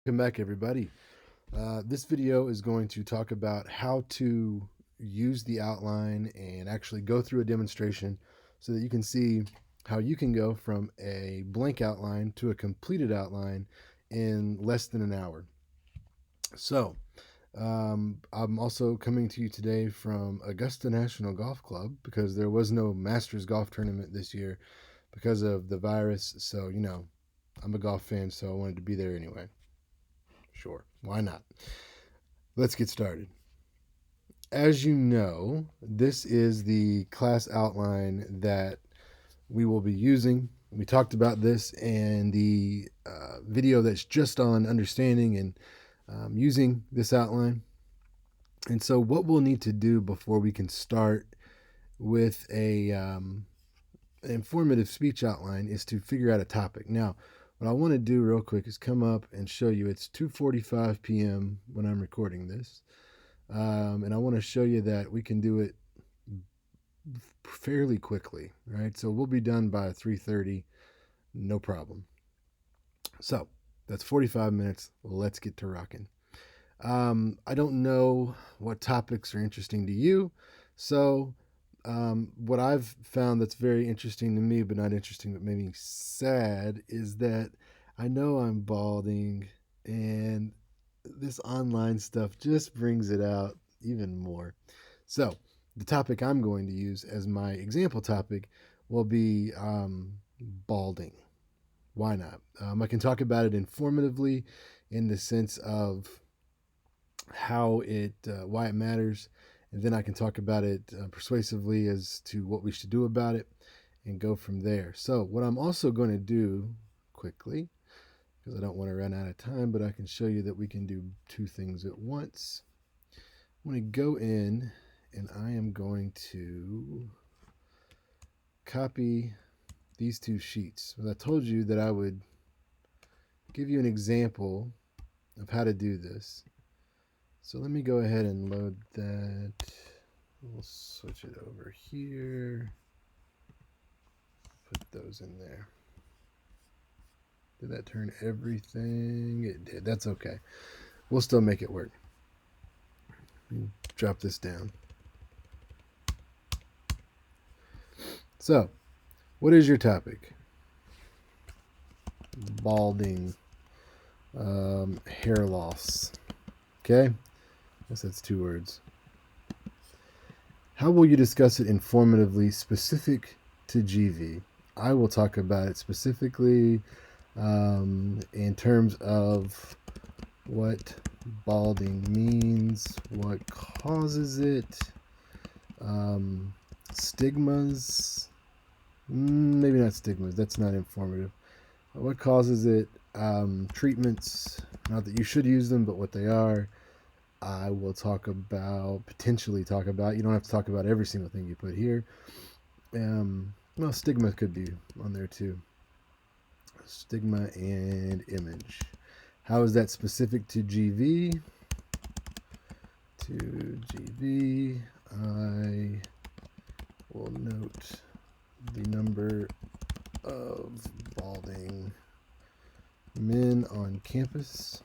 Welcome back, everybody. This video is going to talk about how to use the outline and actually go through a demonstration so that you can see how you can go from a blank outline to a completed outline in less than an hour. So, I'm also coming to you today from Augusta National Golf Club because there was no Masters Golf Tournament this year because of the virus. So, I'm a golf fan, so I wanted to be there anyway. Sure, why not? Let's get started. As you know, this is the class outline that we will be using. We talked about this in the video that's just on understanding and using this outline. And so, what we'll need to do before we can start with an informative speech outline is to figure out a topic. Now, what I want to do real quick is come up and show you it's 2:45 p.m. when I'm recording this. And I want to show you that we can do it fairly quickly, right? So we'll be done by 3:30, no problem. So that's 45 minutes. Let's get to rocking. I don't know what topics are interesting to you, so what I've found that's very interesting to me, but not interesting, but made me sad, is that I know I'm balding, and this online stuff just brings it out even more. So, the topic I'm going to use as my example topic will be balding. Why not? I can talk about it informatively in the sense of why it matters, and then I can talk about it persuasively as to what we should do about it and go from there. So, what I'm also going to do quickly, because I don't want to run out of time, but I can show you that we can do two things at once. I'm going to go in and I am going to copy these two sheets. Well, I told you that I would give you an example of how to do this. So let me go ahead and load that. We'll switch it over here. Put those in there. Did that turn everything? It did. That's okay. We'll still make it work. Drop this down. So, what is your topic? Balding, hair loss. Okay? I guess that's two words. How will you discuss it informatively, specific to GV? I will talk about it specifically in terms of what balding means, what causes it, stigmas. Maybe not stigmas, that's not informative. What causes it, treatments, not that you should use them, but what they are. I will potentially talk about, you don't have to talk about every single thing you put here. Well, stigma could be on there too. Stigma and image. How is that specific to GV? To GV, I will note the number of balding men on campus.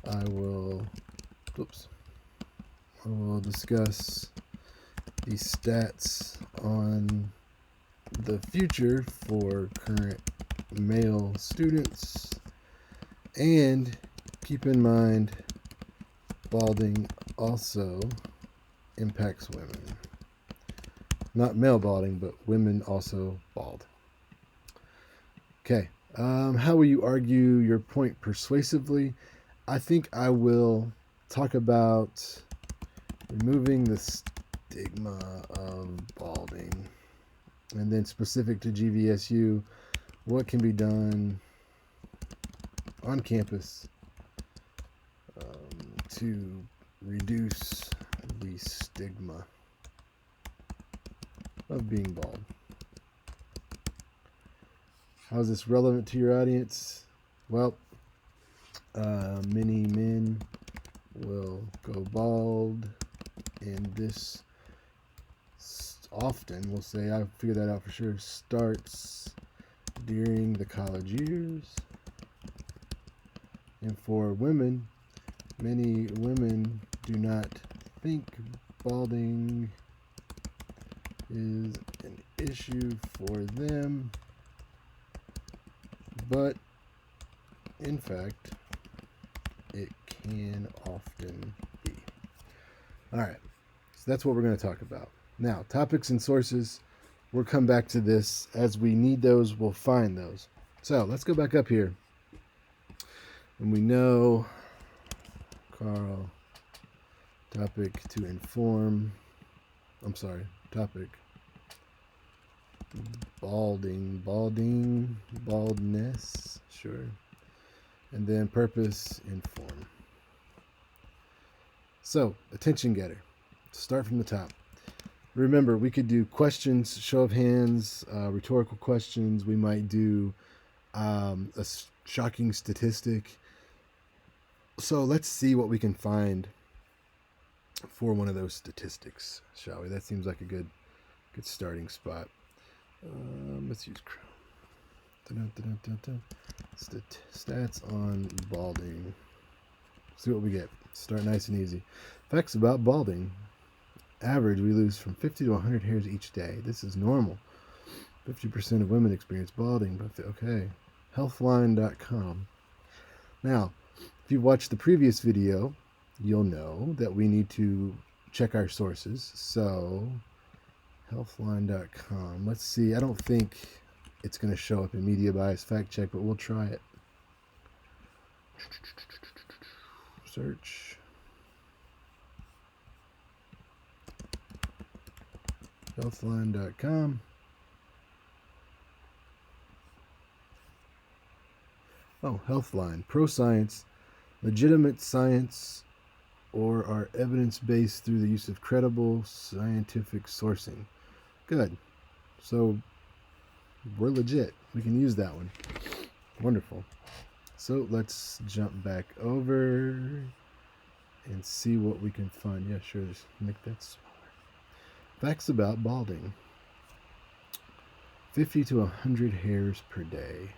I will discuss the stats on the future for current male students, and keep in mind balding also impacts women. Not male balding, but women also bald. Okay, how will you argue your point persuasively? I think I will talk about removing the stigma of balding, and then specific to GVSU, what can be done on campus to reduce the stigma of being bald. How is this relevant to your audience? Well, many men will go bald, and this often, we'll say, I figured that out for sure, starts during the college years. And for women, many women do not think balding is an issue for them, but in fact, it can often be. All right, so that's what we're going to talk about. Now, topics and sources, we'll come back to this. As we need those, we'll find those. So let's go back up here. And we know, Carl, topic to inform. I'm sorry, topic. Balding, baldness, sure. And then purpose, inform. So, attention getter. Start from the top. Remember, we could do questions, show of hands, rhetorical questions. We might do a shocking statistic. So let's see what we can find for one of those statistics, shall we? That seems like a good starting spot. Let's use Chrome. Stats on balding. See what we get. Start nice and easy. Facts about balding. Average, we lose from 50 to 100 hairs each day. This is normal. 50% of women experience balding. But okay. Healthline.com. Now, if you've watched the previous video, you'll know that we need to check our sources. So, healthline.com. Let's see. I don't think it's going to show up in media bias fact check, but we'll try it. Search. Healthline.com. Oh, Healthline. Pro science, legitimate science, or are evidence-based through the use of credible scientific sourcing. Good. So we're legit. We can use that one. Wonderful. So let's jump back over and see what we can find. Yeah, sure. Just make that smaller. Facts about balding. 50 to 100 hairs per day.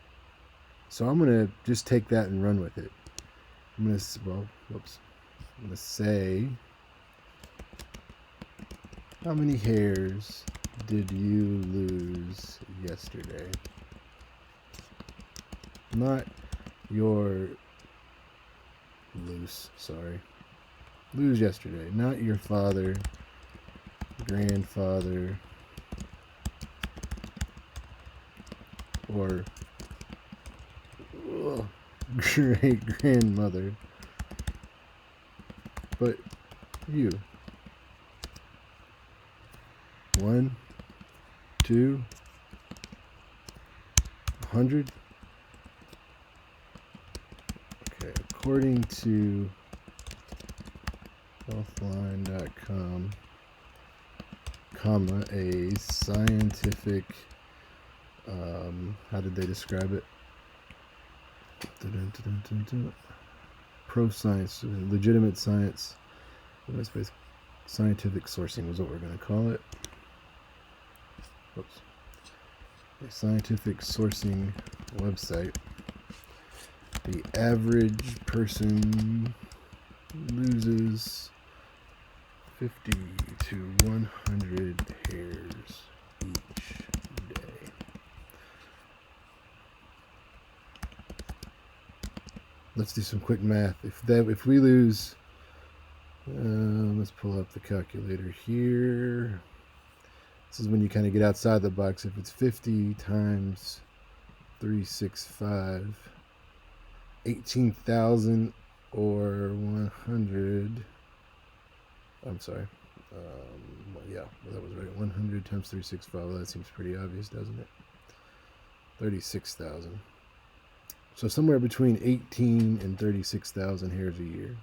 So I'm going to just take that and run with it. I'm going to say, how many hairs did you lose yesterday? Not your lose yesterday. Not your father, grandfather, or great grandmother, but you. 1, 2, 100. Okay, according to healthline.com, comma, a scientific, how did they describe it? Pro science, legitimate science, scientific sourcing was what we're going to call it. Oops. A scientific sourcing website. The average person loses 50 to 100 hairs each day. Let's do some quick math. If we lose, let's pull up the calculator here. This is when you kind of get outside the box. If it's 50 times 365, 18,000 or 100. I'm sorry. That was right. 100 times 365. Well, that seems pretty obvious, doesn't it? 36,000. So somewhere between 18 and 36,000 hairs a year.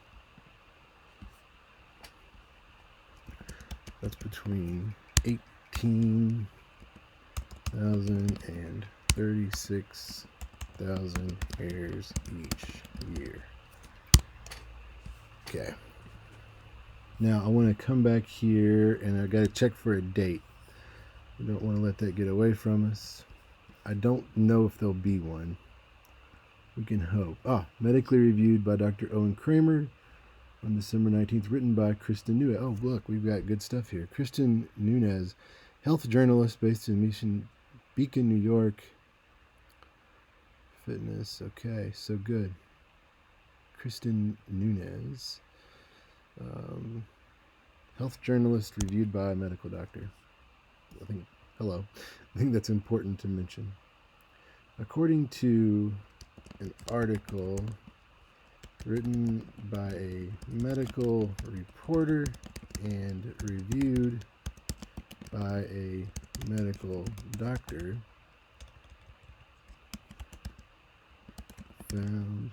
That's between 18,000 and 36,000 hairs each year. Okay. Now I want to come back here and I got to check for a date. We don't want to let that get away from us. I don't know if there'll be one. We can hope. Medically reviewed by Dr. Owen Kramer on December 19th, written by Kristen Nunez. Oh, look, we've got good stuff here. Kristen Nunez, health journalist based in Beacon, New York. Fitness, okay, so good. Kristen Nunez, health journalist reviewed by a medical doctor. I think that's important to mention. According to an article written by a medical reporter and reviewed by a medical doctor, found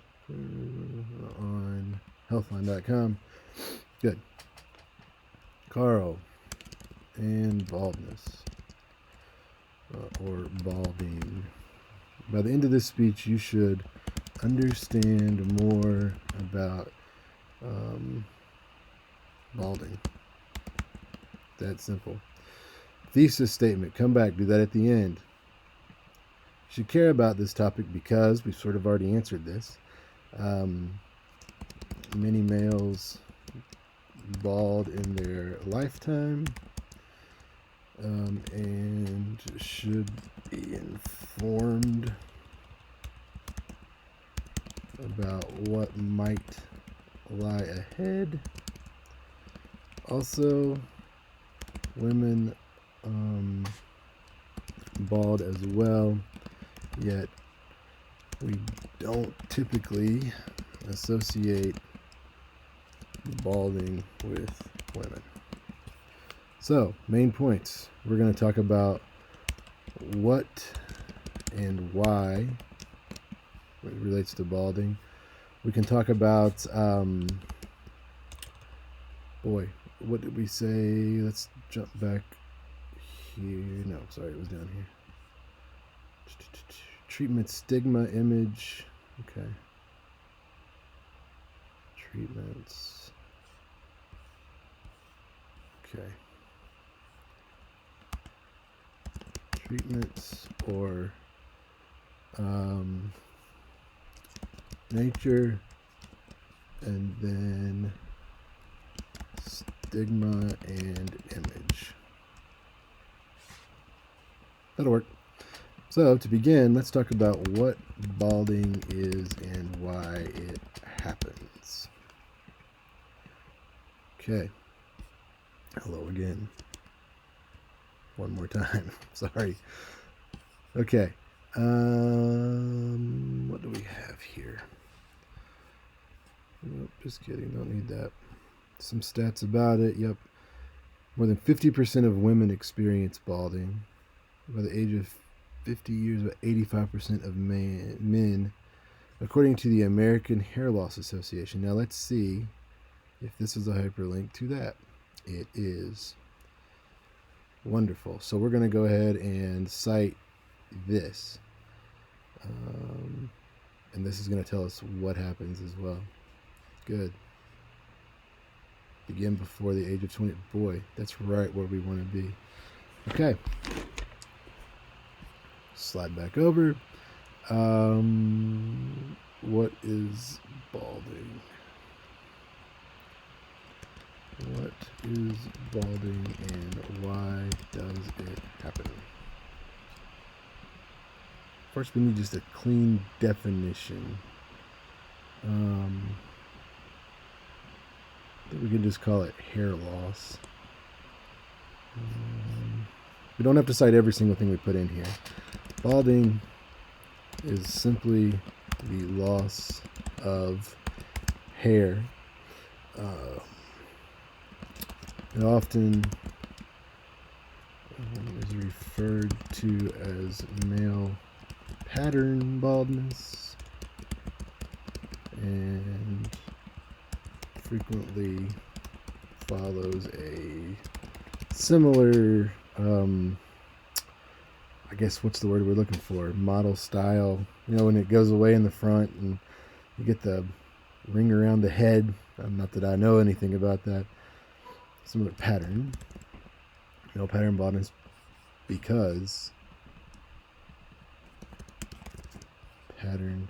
on healthline.com. Good. Carl and baldness, or balding. By the end of this speech, you should understand more about balding. That simple. Thesis statement. Come back. Do that at the end. You should care about this topic because we've sort of already answered this. Many males bald in their lifetime, and should be informed about what might lie ahead. Also, women bald as well, yet we don't typically associate balding with women. So, main points. We're going to talk about what and why it relates to balding. We can talk about, what did we say? Let's jump back here. No, sorry, it was down here. Treatment, stigma, image. Okay. Treatments. Okay. Treatments or nature, and then stigma and image. That'll work. So to begin, let's talk about what balding is and why it happens. Okay. Hello again. One more time. Sorry. Okay. What do we have here? Nope, just kidding. Don't need that. Some stats about it. Yep. More than 50% of women experience balding. By the age of 50 years, about 85% of men, according to the American Hair Loss Association. Now let's see if this is a hyperlink to that. It is. Wonderful. So we're going to go ahead and cite this. And this is going to tell us what happens as well. Good. Begin before the age of 20. Boy, that's right where we want to be. Okay. Slide back over. What is balding? What is balding and why does it happen? First, we need just a clean definition. I think we can just call it hair loss. We don't have to cite every single thing we put in here. Balding is simply the loss of hair. It often is referred to as male pattern baldness and frequently follows a similar, I guess, what's the word we're looking for? Model style. You know, when it goes away in the front and you get the ring around the head. Not that I know anything about that. Similar pattern. No pattern baldness because pattern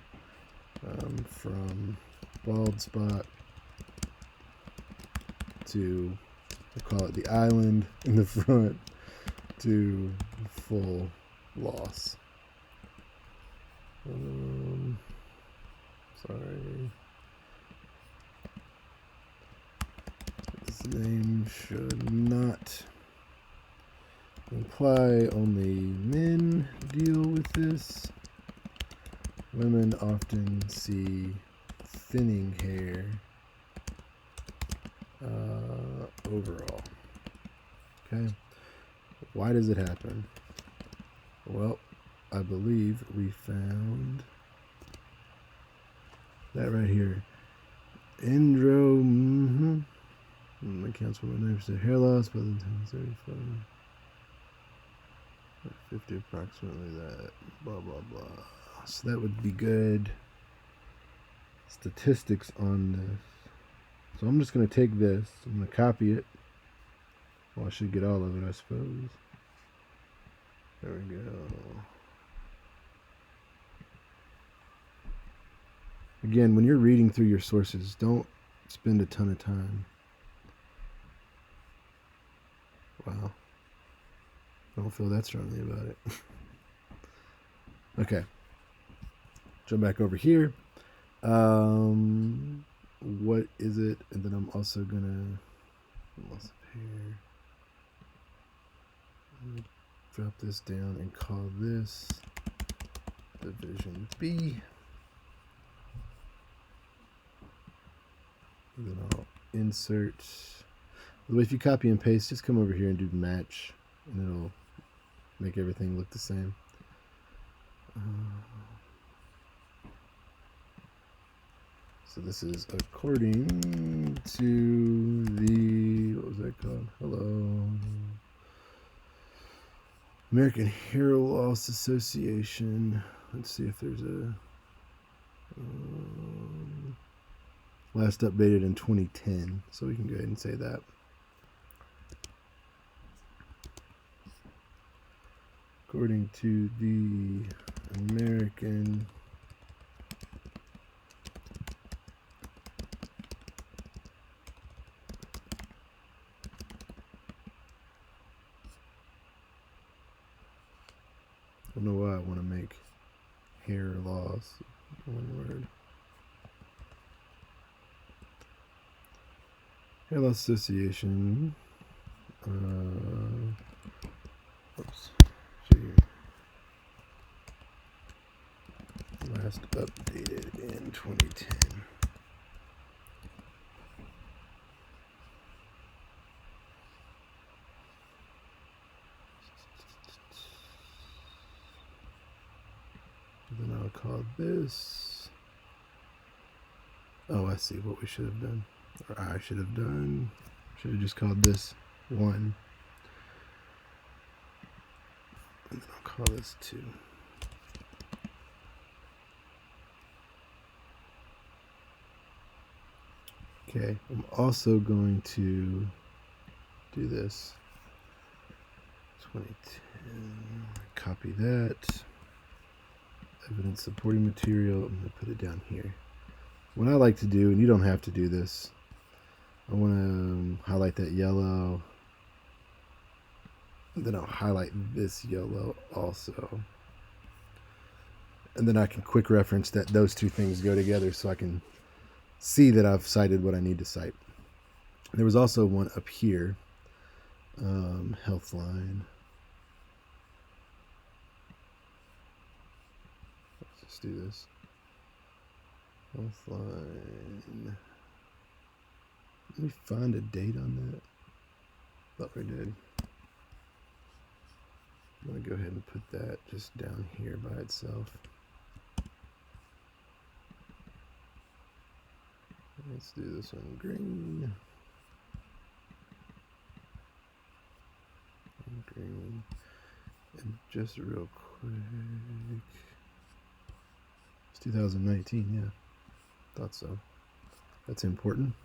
from bald spot to, we'll call it the island in the front, to full loss. Sorry. This name should not imply only men deal with this. Women often see thinning hair overall. Okay. Why does it happen? Well, I believe we found that right here. Accounts for 9% hair loss by the time 35. 50 approximately that. Blah blah blah. So that would be good statistics on this. So I'm just going to take this. I'm going to copy it. Well, I should get all of it, I suppose. There we go. Again, when you're reading through your sources, don't spend a ton of time. Wow. I don't feel that strongly about it. Okay. Jump back over here. What is it? And then I'm also gonna loss of hair. Drop this down and call this division B. And then I'll insert. By the way, if you copy and paste, just come over here and do match, and it'll make everything look the same. So this is according to the, what was that called? Hello. American Hair Loss Association. Let's see if there's a last updated in 2010. So we can go ahead and say that. According to the American I don't know why I want to make hair loss one word. Hair Loss Association. Oops. Last updated in 2010. Then I'll call this. Oh, I see what we should have done. Or I should have done. Should have just called this 1. And then I'll call this 2. Okay, I'm also going to do this. 2010. Copy that. Evidence supporting material. I'm going to put it down here. What I like to do, and you don't have to do this, I want to highlight that yellow. And then I'll highlight this yellow also. And then I can quick reference that those two things go together so I can see that I've cited what I need to cite. There was also one up here, Healthline. Let's just do this. Healthline. Let me find a date on that. Thought we did. I'm going to go ahead and put that just down here by itself. Let's do this one green. Green. And just real quick. It's 2019, yeah. Thought so. That's important.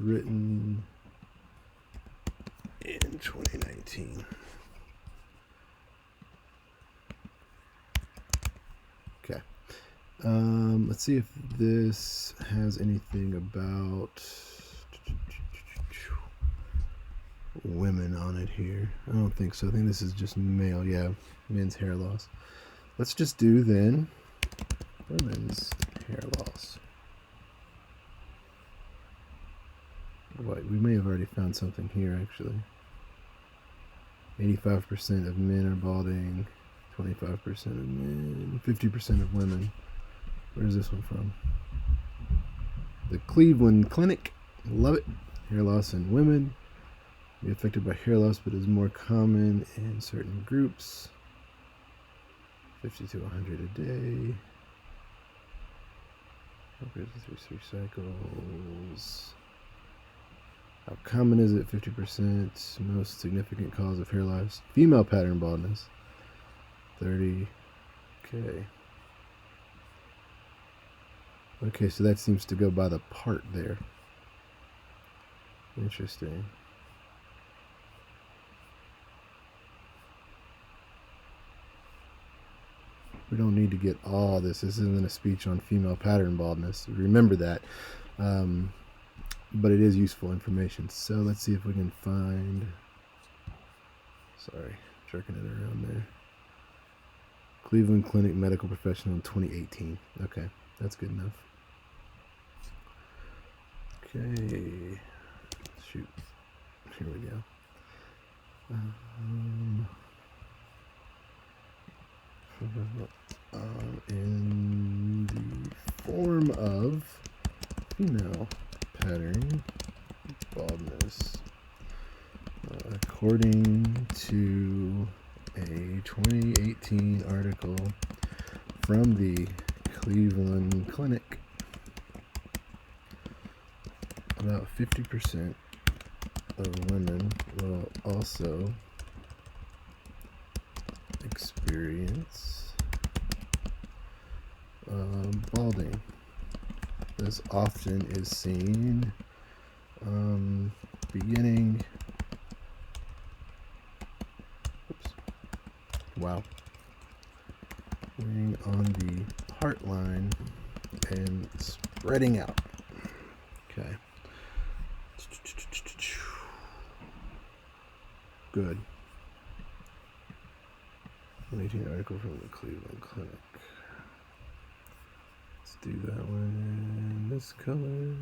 Written in 2019. Let's see if this has anything about women on it here. I don't think so. I think this is just male. Yeah, men's hair loss. Let's just do then women's hair loss. Wait, we may have already found something here actually. 85% of men are balding, 25% of men, 50% of women. Where's this one from? The Cleveland Clinic. Love it. Hair loss in women. Be affected by hair loss, but is more common in certain groups. 50 to 100 a day. 3 cycles. How common is it? 50%. Most significant cause of hair loss. Female pattern baldness. 30. Okay. Okay, so that seems to go by the part there. Interesting. We don't need to get all this. This isn't a speech on female pattern baldness. Remember that. But it is useful information. So let's see if we can find... Sorry, jerking it around there. Cleveland Clinic medical professional in 2018. Okay, that's good enough. Okay. Shoot. Here we go. In the form of female pattern baldness, according to a 2018 article from the Cleveland Clinic, about 50% of women will also experience balding. This often is seen beginning on the heart line and spreading out. Okay. Good. 2018 article from the Cleveland Clinic. Let's do that one in this color,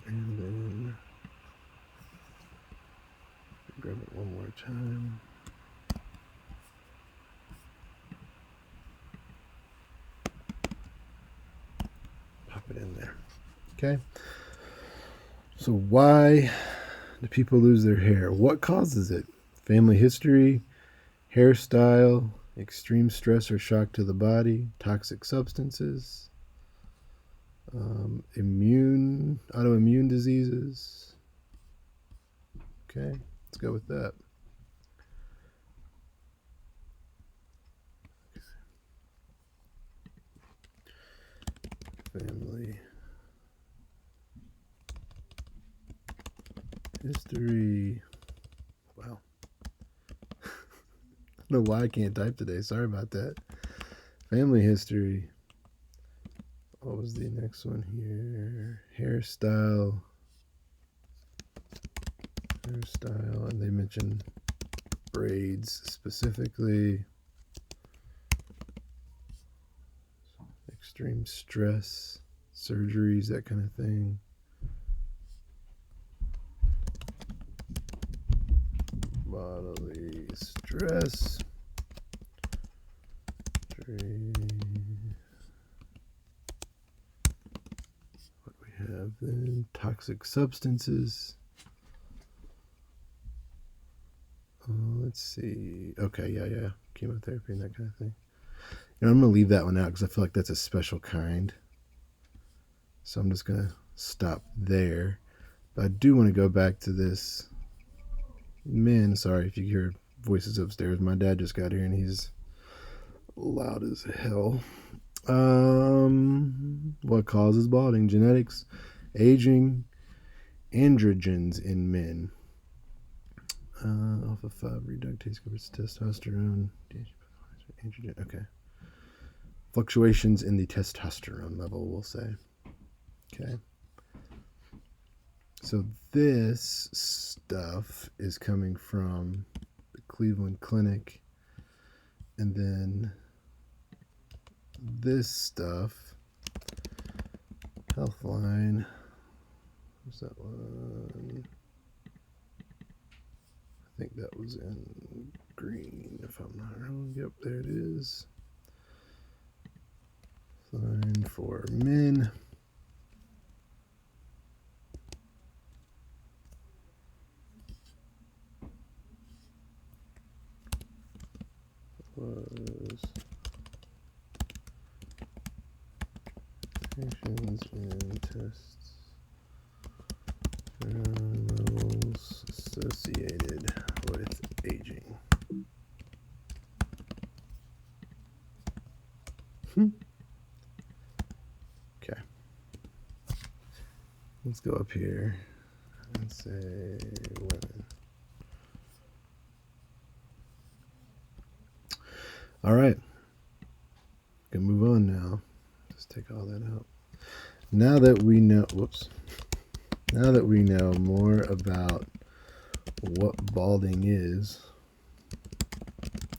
and then grab it one more time. Pop it in there. Okay. So why do people lose their hair? What causes it? Family history, hairstyle, extreme stress or shock to the body, toxic substances, autoimmune diseases. Okay, let's go with that. Family history. Wow. I don't know why I can't type today. Sorry about that. Family history. What was the next one here? Hairstyle, and they mentioned braids specifically. Extreme stress, surgeries, that kind of thing. Bodily stress. What we have then? Toxic substances. Let's see. Okay, yeah. Chemotherapy and that kind of thing. And I'm going to leave that one out because I feel like that's a special kind. So I'm just going to stop there. But I do want to go back to this. Men, sorry if you hear voices upstairs. My dad just got here and he's loud as hell. What causes balding? Genetics, aging, androgens in men. Alpha 5 reductase covers testosterone. Androgen. Okay. fluctuations in the testosterone level, we'll say. Okay. So this stuff is coming from the Cleveland Clinic, and then this stuff, Healthline. What's that one? I think that was in green, if I'm not wrong. Yep, there it is. Line for men. Was patients and tests levels associated with aging. Okay. Let's go up here and say women. All right. Can move on now. Just take all that out. Now that we know, now that we know more about what balding is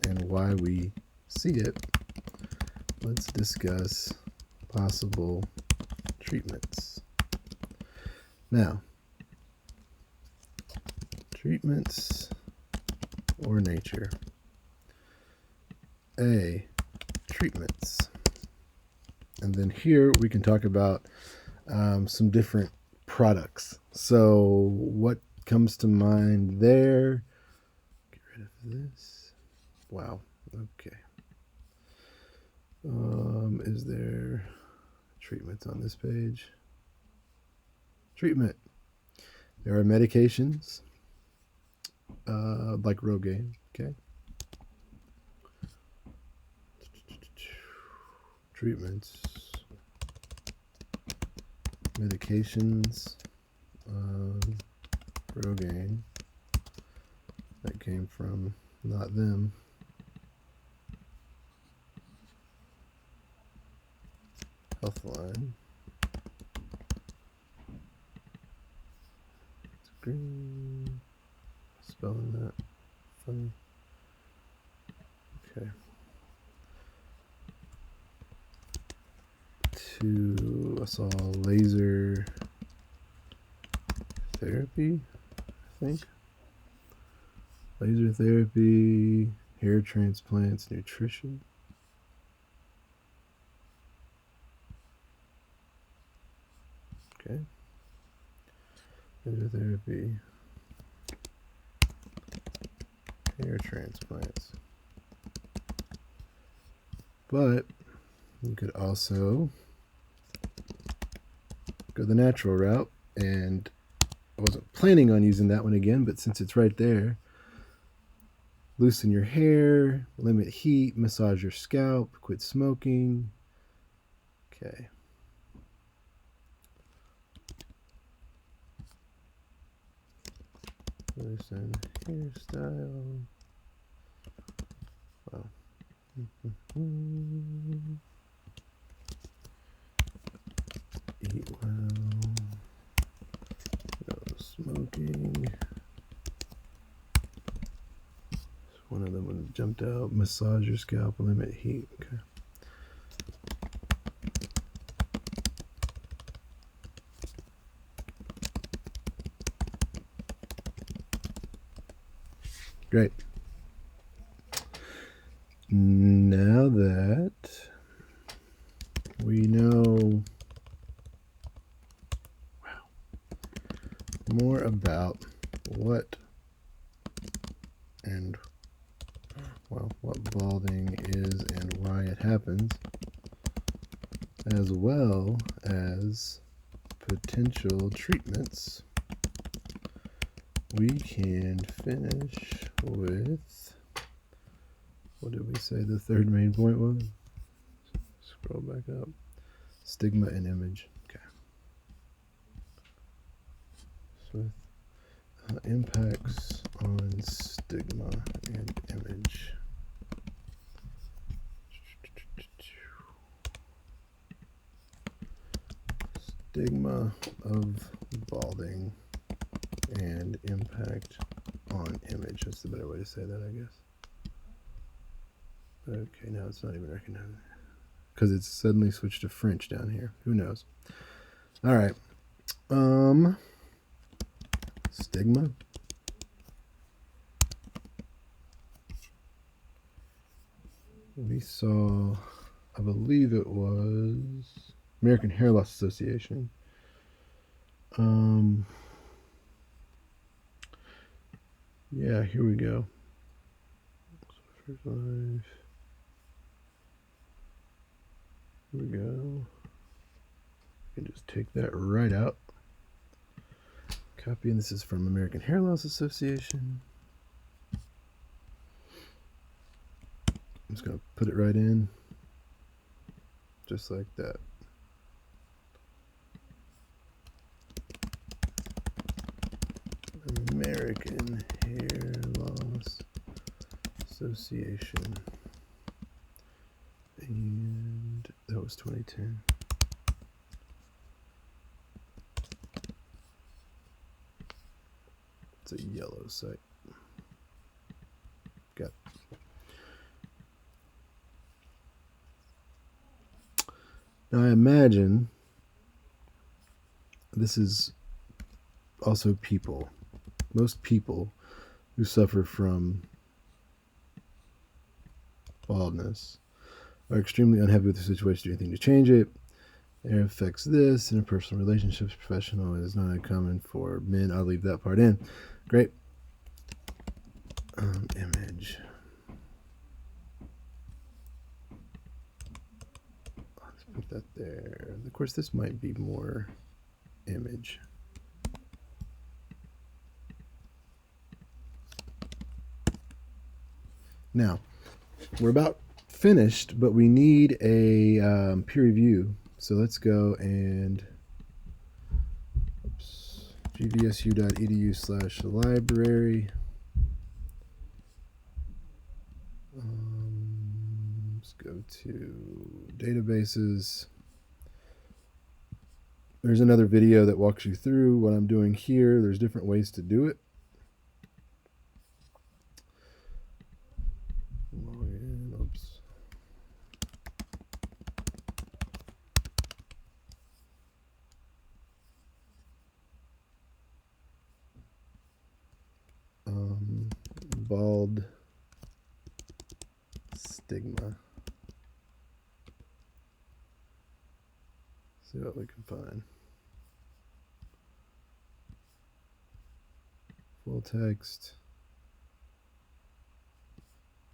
and why we see it, let's discuss possible treatments. Now, treatments or nature. A, treatments. And then here we can talk about some different products. So what comes to mind there? Get rid of this. Wow. Okay. Is there treatments on this page? Treatment. There are medications like Rogaine. Okay. Treatments. Medications. Rogaine. That came from not them. Healthline. It's green. Spelling that funny. Okay. I saw laser therapy, I think. Laser therapy, hair transplants, nutrition. Okay. Laser therapy, hair transplants. But you could also go the natural route, and I wasn't planning on using that one again, but since it's right there, loosen your hair, limit heat, massage your scalp, quit smoking. Okay. Loosen hairstyle. Wow. Eat well. No smoking. One of them jumped out. Massage your scalp, limit heat. Okay. Great. Now that we know more about what balding is and why it happens, as well as potential treatments, we can finish with, what did we say the third main point was? Scroll back up. Stigma and image. Okay. So impacts on stigma and image. Stigma of balding and impact on image. That's the better way to say that, I guess. Okay, now it's not even recognizing because it's suddenly switched to French down here. Who knows? All right. Stigma. We saw, I believe it was American Hair Loss Association. Yeah, here we go. Here we go. You can just take that right out. Copy, and this is from American Hair Loss Association. I'm just going to put it right in, just like that. American Hair Loss Association. And that was 2010. It's a yellow site. Got it. Now I imagine this is also people. Most people who suffer from baldness are extremely unhappy with the situation, do anything to change it. It affects this interpersonal relationships, professional. It is not uncommon for men. I'll leave that part in. Great. Image. Let's put that there. Of course, this might be more image. Now, we're about finished, but we need a peer review. So let's go and gvsu.edu/library. Let's go to databases. There's another video that walks you through what I'm doing here. There's different ways to do it. Oops. Bald stigma. See what we can find. Full text.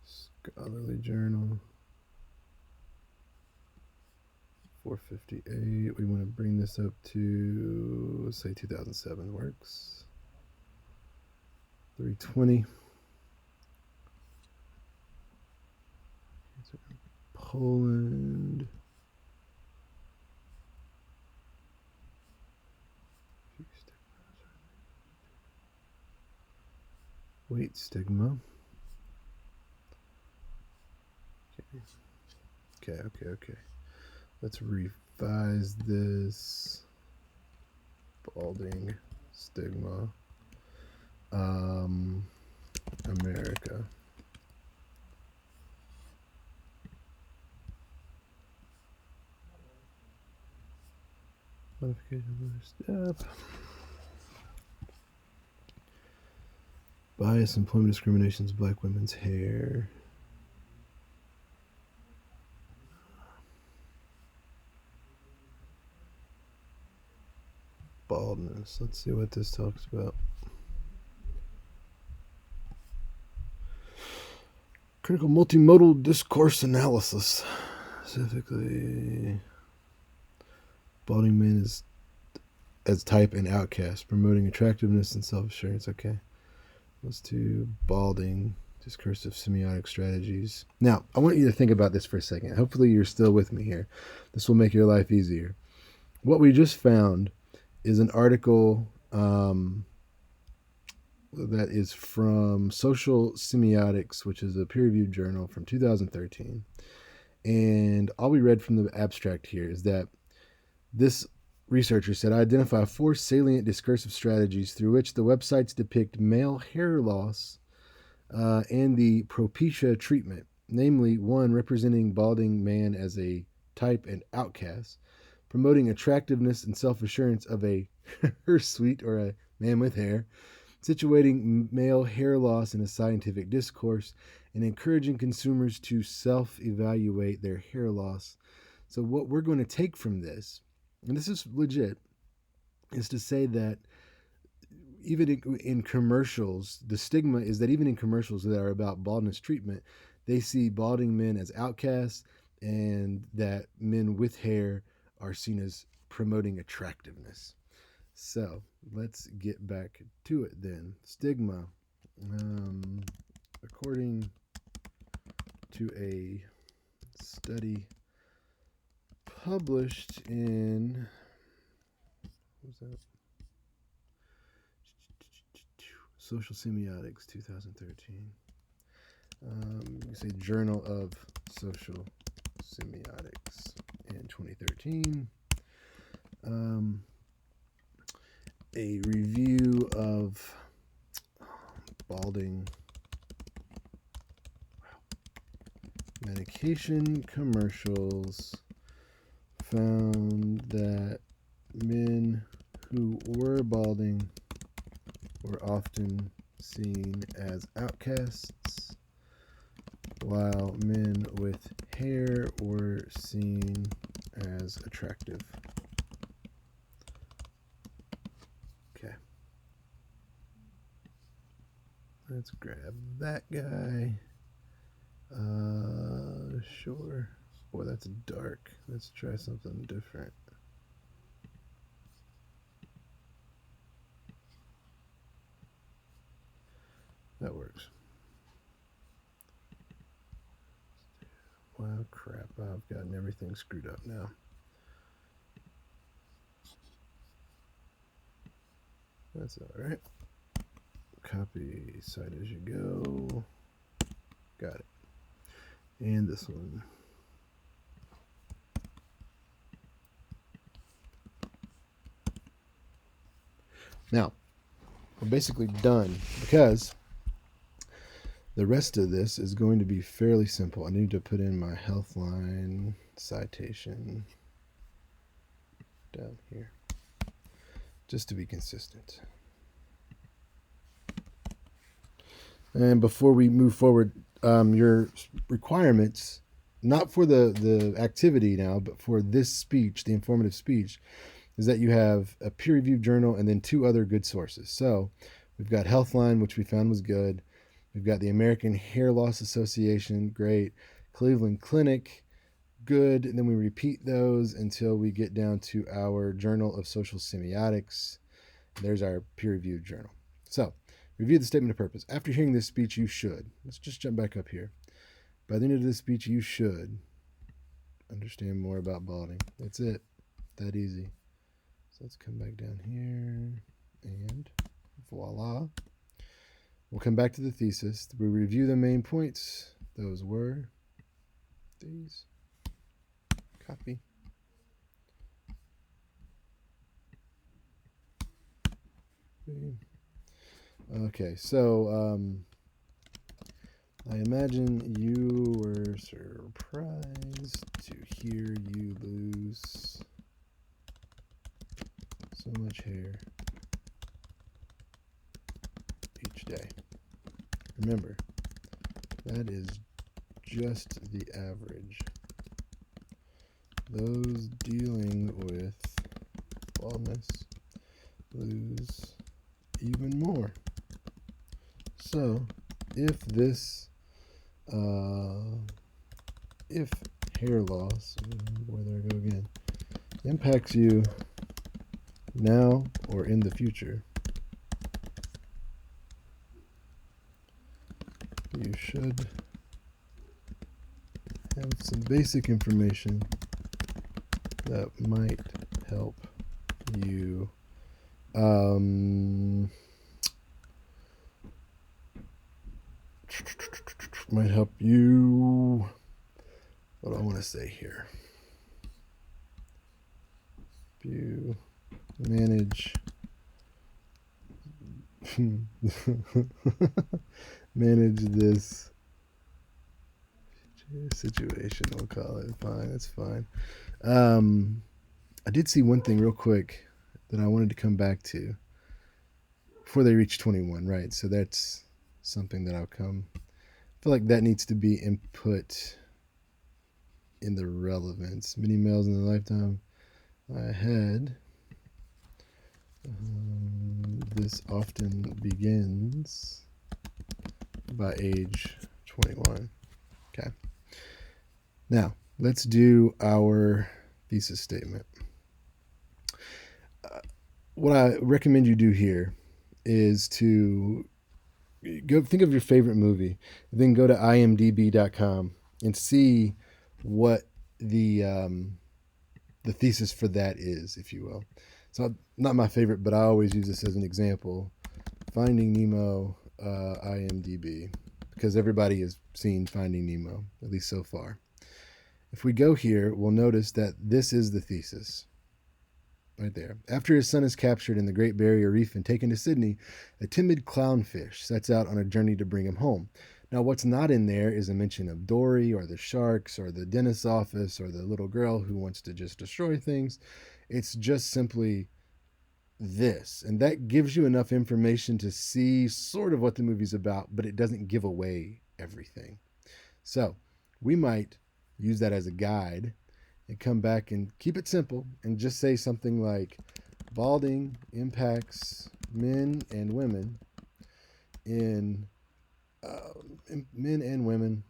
Scholarly Journal. 458. We want to bring this up to, let's say 2007 works. 320. Poland. Weight stigma. Okay. Let's revise this. Balding stigma. America. Modification of step. Bias, employment discriminations, black women's hair. Baldness. Let's see what this talks about. Critical multimodal discourse analysis. Specifically, balding men is as type and outcast, promoting attractiveness and self-assurance. Okay. Let's do balding, discursive semiotic strategies. Now, I want you to think about this for a second. Hopefully you're still with me here. This will make your life easier. What we just found is an article that is from Social Semiotics, which is a peer-reviewed journal from 2013. And all we read from the abstract here is that this researcher said, identify 4 salient discursive strategies through which the websites depict male hair loss and the propecia treatment. Namely, 1, representing balding man as a type and outcast, promoting attractiveness and self-assurance of a hirsute or a man with hair, situating male hair loss in a scientific discourse, and encouraging consumers to self-evaluate their hair loss. So what we're going to take from this, and this is legit, is to say that even in commercials, the stigma is that even in commercials that are about baldness treatment, they see balding men as outcasts and that men with hair are seen as promoting attractiveness. So let's get back to it then. Stigma. According to a study published in, what was that? Social Semiotics 2013. You say Journal of Social Semiotics in 2013. A review of balding medication commercials found that men who were balding were often seen as outcasts, while men with hair were seen as attractive. Okay. Let's grab that guy. Sure. Boy, that's dark. Let's try something different. That works. Well, crap. I've gotten everything screwed up now. That's all right. Copy cite as you go. Got it. And this one. Now, we're basically done because the rest of this is going to be fairly simple. I need to put in my Healthline citation down here just to be consistent. And before we move forward, your requirements, not for the activity now, but for this speech, the informative speech, is that you have a peer-reviewed journal and then 2 other good sources. So we've got Healthline, which we found was good. We've got the American Hair Loss Association, great. Cleveland Clinic, good. And then we repeat those until we get down to our Journal of Social Semiotics. There's our peer-reviewed journal. So review the statement of purpose. After hearing this speech, you should. Let's just jump back up here. By the end of this speech, you should understand more about balding. That's it. That easy. So let's come back down here and voila. We'll come back to the thesis. We review the main points. Those were these. Copy. Okay, so I imagine you were surprised to hear you lose so much hair each day. Remember, that is just the average. Those dealing with baldness lose even more. So, if hair loss, boy, there I go again, impacts you now or in the future, you should have some basic information that might help you what do I want to say here? you manage manage this situation, we'll call it. Fine, that's fine. I did see one thing real quick that I wanted to come back to before they reach 21, right? So that's something that I feel like that needs to be input in the relevance. Many males in the lifetime I had. This often begins by age 21. Okay. Now, let's do our thesis statement. What I recommend you do here is to go think of your favorite movie, then go to imdb.com and see what the um, the thesis for that is, if you will. So not my favorite, but I always use this as an example. Finding Nemo, IMDb, because everybody has seen Finding Nemo, at least so far. If we go here, we'll notice that this is the thesis right there. After his son is captured in the Great Barrier Reef and taken to Sydney, a timid clownfish sets out on a journey to bring him home. Now, what's not in there is a mention of Dory or the sharks or the dentist's office or the little girl who wants to just destroy things. It's just simply this. And that gives you enough information to see sort of what the movie's about, but it doesn't give away everything. So we might use that as a guide and come back and keep it simple and just say something like balding impacts men and women in men and women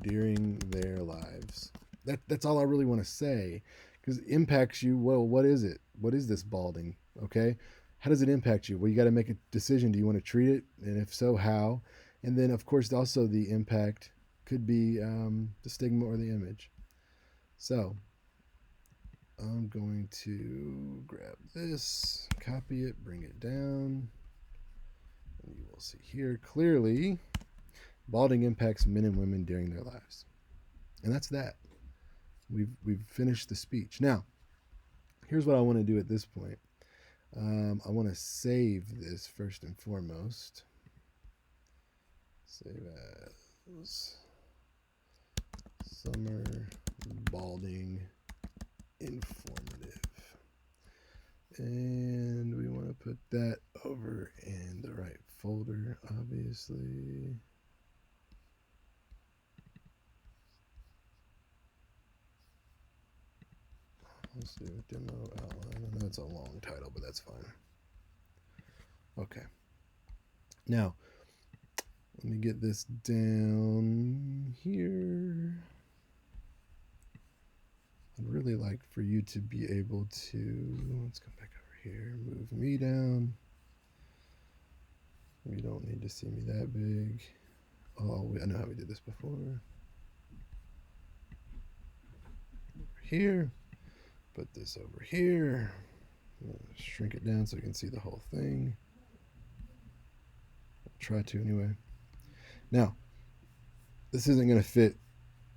during their lives. That's all I really want to say, because it impacts you. Well, what is it? What is this balding? Okay, how does it impact you? Well, you got to make a decision. Do you want to treat it, and if so, how? And then, of course, also the impact could be the stigma or the image. So I'm going to grab this, copy it, bring it down, and you will see here clearly balding impacts men and women during their lives. And that's that. We've finished the speech. Now, here's what I want to do at this point. I want to save this first and foremost. Save as summer balding informative. And we want to put that over in the right folder, obviously. Let's do demo outline. I know it's a long title, but that's fine. Okay. Now, let me get this down here. I'd really like for you to be able to, let's come back over here, move me down. You don't need to see me that big. Oh, I know how we did this before. Over here. Put this over here. Shrink it down so you can see the whole thing. I'll try to anyway. Now, this isn't going to fit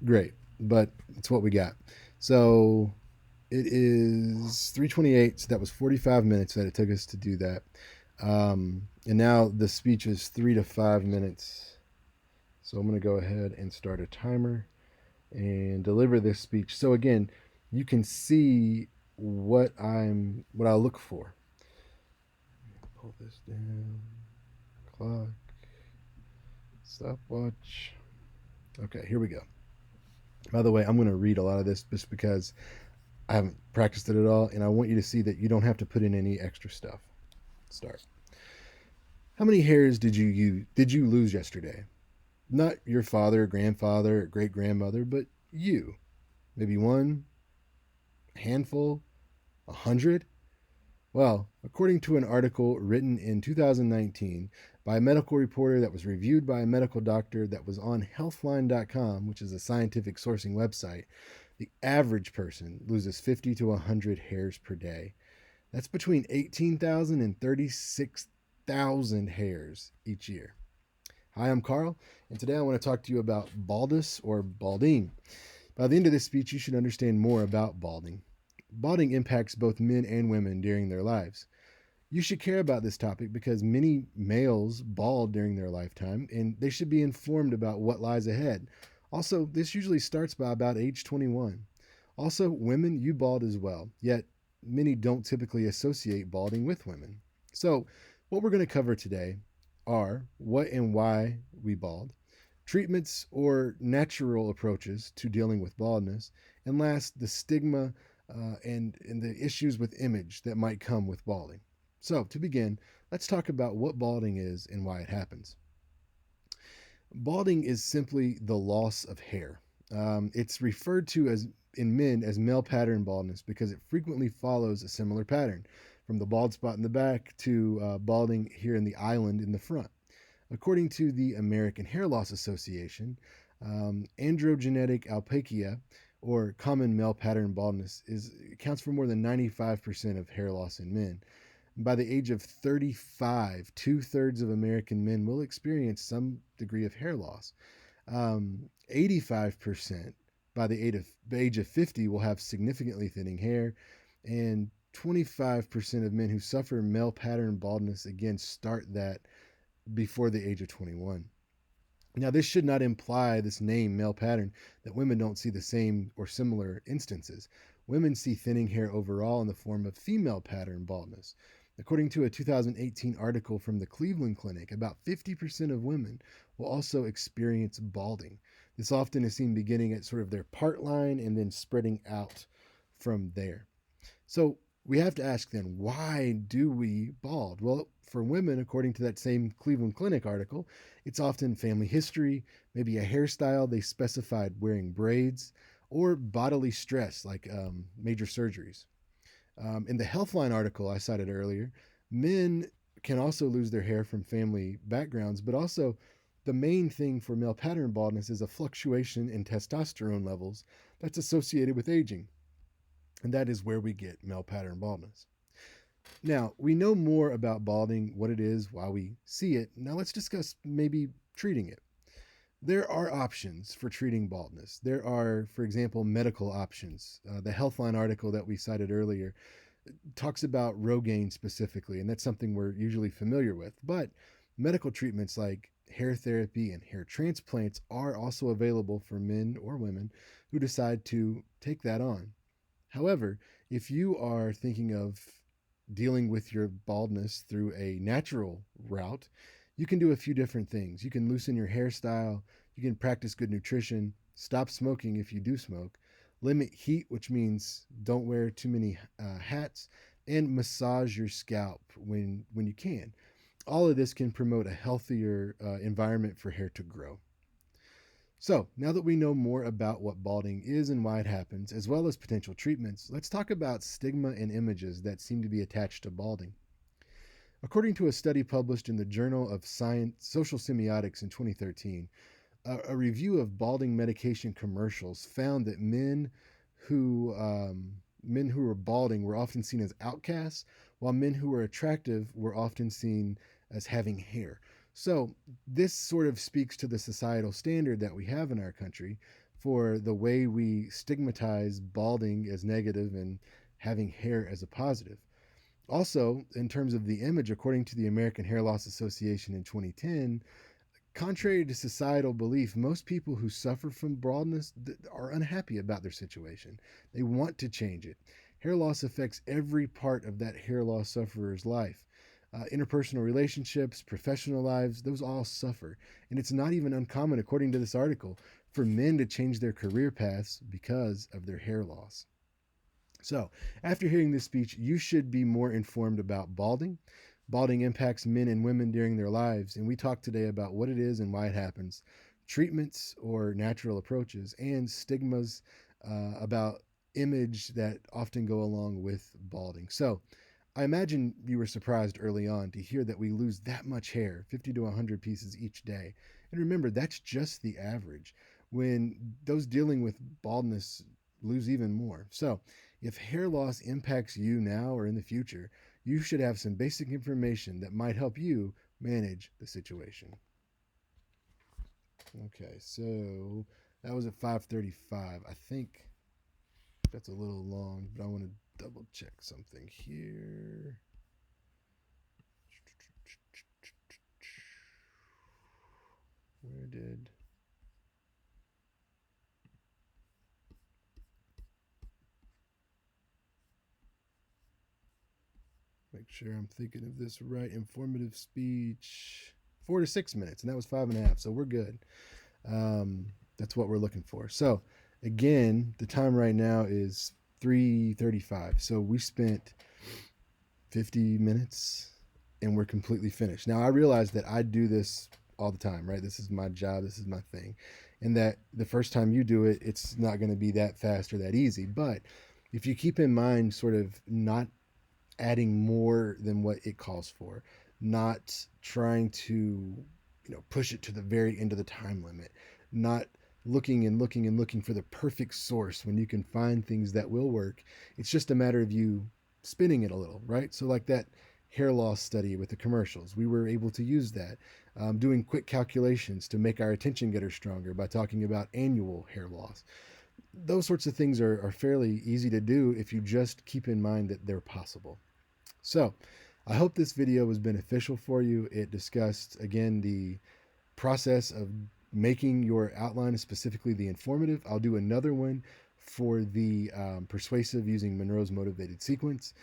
great, but it's what we got. So it is 3:28, so that was 45 minutes that it took us to do that. And now the speech is 3 to 5 minutes. So I'm going to go ahead and start a timer and deliver this speech. So again, you can see what I look for. Pull this down. Clock. Stopwatch. Okay, here we go. By the way, I'm going to read a lot of this just because I haven't practiced it at all, and I want you to see that you don't have to put in any extra stuff. Start. How many hairs did you lose yesterday? Not your father, grandfather, or great grandmother, but you. Maybe one, a handful, 100? Well, according to an article written in 2019 by a medical reporter that was reviewed by a medical doctor that was on healthline.com, which is a scientific sourcing website, the average person loses 50 to 100 hairs per day. That's between 18,000 and 36,000 hairs each year. Hi, I'm Carl, and today I want to talk to you about baldness or balding. By the end of this speech, you should understand more about balding. Balding impacts both men and women during their lives. You should care about this topic because many males bald during their lifetime and they should be informed about what lies ahead. Also, this usually starts by about age 21. Also, women, you bald as well, yet many don't typically associate balding with women. So, what we're going to cover today are what and why we bald, treatments or natural approaches to dealing with baldness, and last, the stigma and the issues with image that might come with balding. So, to begin, let's talk about what balding is and why it happens. Balding is simply the loss of hair. It's referred to as in men as male pattern baldness because it frequently follows a similar pattern, from the bald spot in the back to balding here in the island in the front. According to the American Hair Loss Association, androgenetic alopecia, or common male pattern baldness, accounts for more than 95% of hair loss in men. By the age of 35, 2/3 of American men will experience some degree of hair loss. 85% by the age of 50 will have significantly thinning hair, and 25% of men who suffer male pattern baldness again start that before the age of 21. Now, this should not imply, this name, male pattern, that women don't see the same or similar instances. Women see thinning hair overall in the form of female pattern baldness. According to a 2018 article from the Cleveland Clinic, about 50% of women will also experience balding. This often is seen beginning at sort of their part line and then spreading out from there. So we have to ask then, why do we bald? Well, for women, according to that same Cleveland Clinic article, it's often family history, maybe a hairstyle they specified wearing braids, or bodily stress like major surgeries. In the Healthline article I cited earlier, men can also lose their hair from family backgrounds, but also the main thing for male pattern baldness is a fluctuation in testosterone levels that's associated with aging. And that is where we get male pattern baldness. Now, we know more about balding, what it is, why we see it. Now, let's discuss maybe treating it. There are options for treating baldness. There are, for example, medical options. The Healthline article that we cited earlier talks about Rogaine specifically, and that's something we're usually familiar with. But medical treatments like hair therapy and hair transplants are also available for men or women who decide to take that on. However, if you are thinking of dealing with your baldness through a natural route, you can do a few different things. You can loosen your hairstyle, you can practice good nutrition, stop smoking if you do smoke, limit heat, which means don't wear too many hats, and massage your scalp when you can. All of this can promote a healthier environment for hair to grow. So, now that we know more about what balding is and why it happens, as well as potential treatments, let's talk about stigma and images that seem to be attached to balding. According to a study published in the Journal of Science Social Semiotics in 2013, a review of balding medication commercials found that men who were balding were often seen as outcasts, while men who were attractive were often seen as having hair. So this sort of speaks to the societal standard that we have in our country for the way we stigmatize balding as negative and having hair as a positive. Also, in terms of the image, according to the American Hair Loss Association in 2010, contrary to societal belief, most people who suffer from baldness are unhappy about their situation. They want to change it. Hair loss affects every part of that hair loss sufferer's life. Interpersonal relationships, professional lives, those all suffer. And it's not even uncommon, according to this article, for men to change their career paths because of their hair loss. So, after hearing this speech, you should be more informed about balding. Balding impacts men and women during their lives, and we talked today about what it is and why it happens, treatments or natural approaches, and stigmas about image that often go along with balding. So, I imagine you were surprised early on to hear that we lose that much hair, 50 to 100 pieces each day. And remember, that's just the average. When those dealing with baldness lose even more. So, if hair loss impacts you now or in the future, you should have some basic information that might help you manage the situation. Okay, so that was at 5:35. I think That's a little long, but I want to double check something here. Where did. Make sure I'm thinking of this right. Informative speech. 4 to 6 minutes, and that was 5.5. So we're good. Um, that's what we're looking for. So again, the time right now is 3:35. So we spent 50 minutes and we're completely finished. Now I realize that I do this all the time, right? This is my job, this is my thing. And that the first time you do it, it's not going to be that fast or that easy. But if you keep in mind sort of not adding more than what it calls for, not trying to, push it to the very end of the time limit, not looking and looking and looking for the perfect source when you can find things that will work. It's just a matter of you spinning it a little, right? So, like that hair loss study with the commercials, we were able to use that. Doing quick calculations to make our attention getter stronger by talking about annual hair loss. Those sorts of things are fairly easy to do if you just keep in mind that they're possible. So, I hope this video was beneficial for you. It discussed, again, the process of making your outline, specifically the informative. I'll do another one for the persuasive using Monroe's motivated sequence.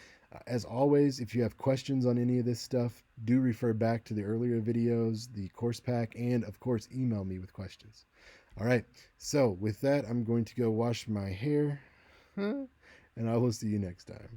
As always, if you have questions on any of this stuff, do refer back to the earlier videos, the course pack, and of course, email me with questions. All right, so with that, I'm going to go wash my hair, and I will see you next time.